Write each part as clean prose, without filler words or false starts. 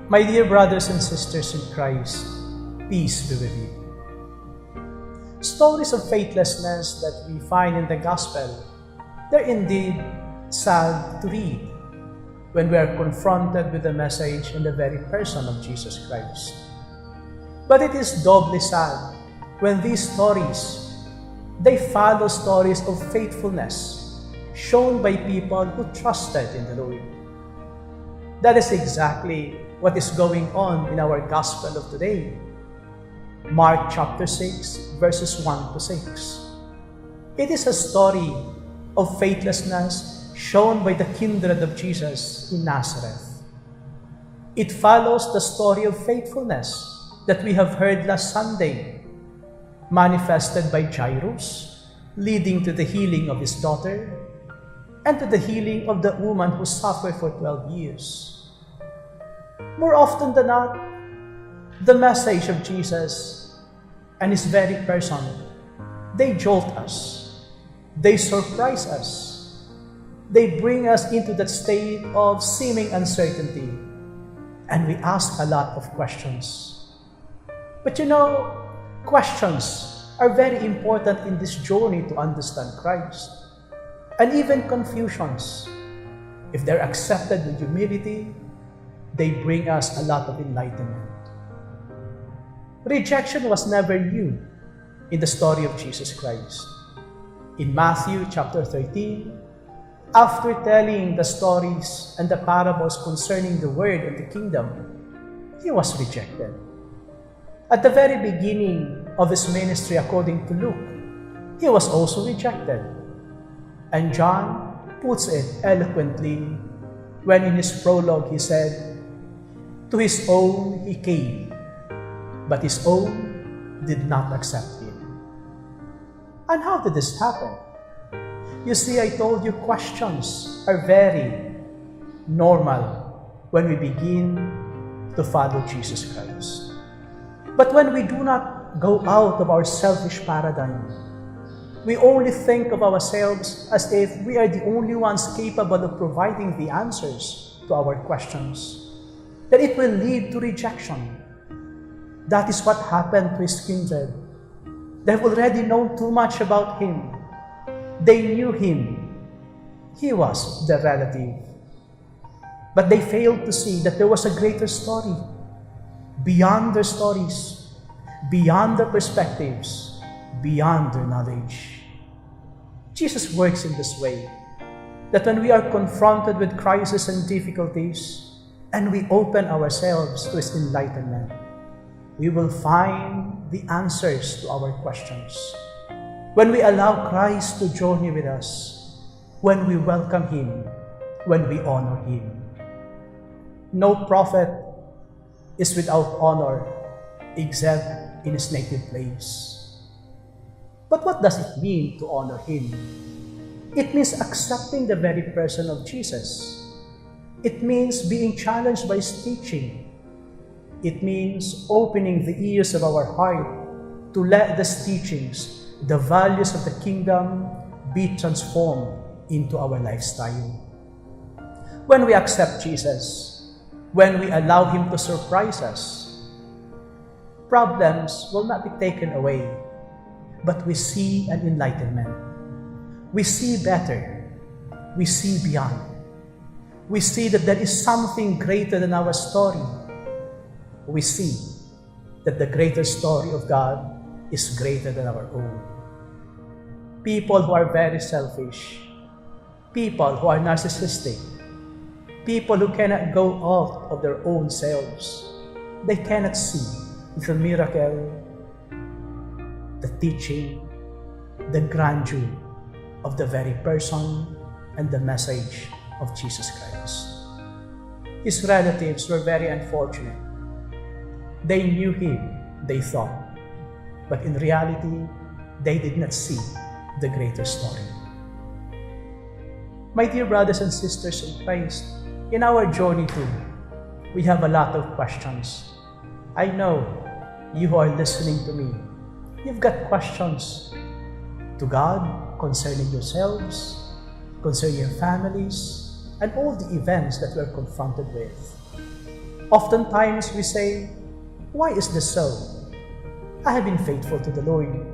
My dear brothers and sisters in Christ, peace be with you. Stories of faithlessness that we find in the Gospel, they're indeed sad to read when we are confronted with the message and the very person of Jesus Christ. But it is doubly sad when these stories, they follow stories of faithfulness shown by people who trusted in the Lord. That is exactly what is going on in our Gospel of today. Mark chapter 6, verses 1 to 6. It is a story of faithlessness shown by the kindred of Jesus in Nazareth. It follows the story of faithfulness that we have heard last Sunday, manifested by Jairus, leading to the healing of his daughter, and to the healing of the woman who suffered for 12 years. More often than not, the message of Jesus and his very person, they jolt us, they surprise us, they bring us into that state of seeming uncertainty, and we ask a lot of questions. But questions are very important in this journey to understand Christ. And even confusions, if they're accepted with humility, they bring us a lot of enlightenment. Rejection was never new in the story of Jesus Christ. In Matthew chapter 13, after telling the stories and the parables concerning the word and the kingdom, he was rejected. At the very beginning of his ministry, according to Luke, he was also rejected. And John puts it eloquently when in his prologue he said, "To his own he came, but his own did not accept him." And how did this happen? You see, I told you questions are very normal when we begin to follow Jesus Christ. But when we do not go out of our selfish paradigm, we only think of ourselves as if we are the only ones capable of providing the answers to our questions, that it will lead to rejection. That is what happened to his kindred. They've already known too much about him. They knew him. He was their relative. But they failed to see that there was a greater story, beyond their stories, beyond their perspectives, beyond their knowledge. Jesus works in this way, that when we are confronted with crises and difficulties, and we open ourselves to his enlightenment, we will find the answers to our questions. When we allow Christ to journey with us, when we welcome him, when we honor him. No prophet is without honor except in his native place. But what does it mean to honor him? It means accepting the very person of Jesus. It means being challenged by his teaching. It means opening the ears of our heart to let these teachings, the values of the kingdom, be transformed into our lifestyle. When we accept Jesus, when we allow him to surprise us, problems will not be taken away, but we see an enlightenment. We see better. We see beyond. We see that there is something greater than our story. We see that the greater story of God is greater than our own. People who are very selfish, people who are narcissistic, people who cannot go out of their own selves, they cannot see the miracle, the teaching, the grandeur of the very person and the message of Jesus Christ. His relatives were very unfortunate. They knew him, they thought, but in reality, they did not see the greater story. My dear brothers and sisters in Christ, in our journey too, we have a lot of questions. I know you who are listening to me, you've got questions to God concerning yourselves, concerning your families, and all the events that we're confronted with. Oftentimes we say, why is this so? I have been faithful to the Lord.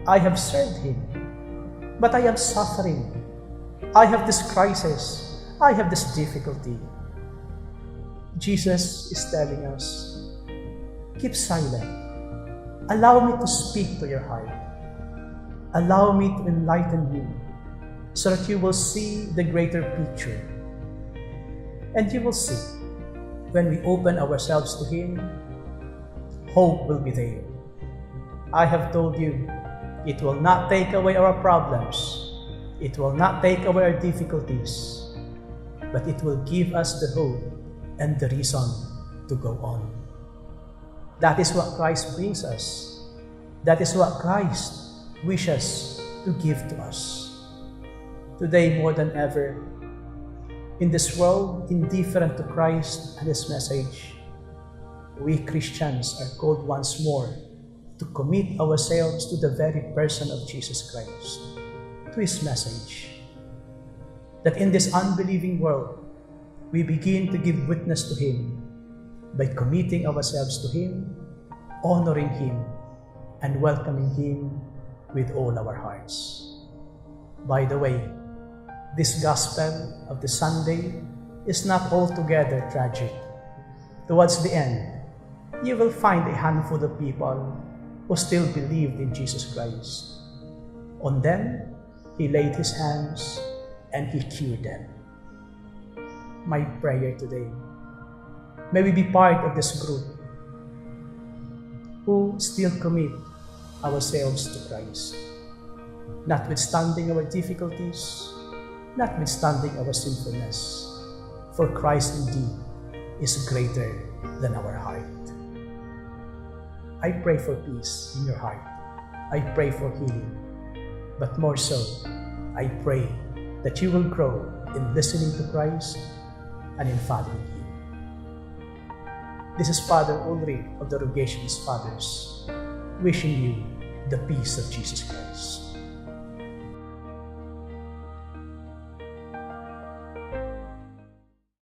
I have served Him. But I am suffering. I have this crisis. I have this difficulty. Jesus is telling us, keep silent. Allow me to speak to your heart. Allow me to enlighten you so that you will see the greater picture. And you will see, when we open ourselves to Him, hope will be there. I have told you, it will not take away our problems. It will not take away our difficulties, but it will give us the hope and the reason to go on. That is what Christ brings us. That is what Christ wishes to give to us. Today, more than ever, in this world indifferent to Christ and His message, we Christians are called once more to commit ourselves to the very person of Jesus Christ, to His message. That in this unbelieving world, we begin to give witness to Him by committing ourselves to Him, honoring Him, and welcoming Him with all our hearts. By the way, this gospel of the Sunday is not altogether tragic. Towards the end, you will find a handful of people who still believed in Jesus Christ. On them, He laid His hands and He cured them. My prayer today, may we be part of this group who still commit ourselves to Christ, notwithstanding our difficulties, notwithstanding our sinfulness, for Christ indeed is greater than our heart. I pray for peace in your heart. I pray for healing. But more so, I pray that you will grow in listening to Christ and in following Him. This is Father Ulrich of the Rogations Fathers, wishing you the peace of Jesus Christ.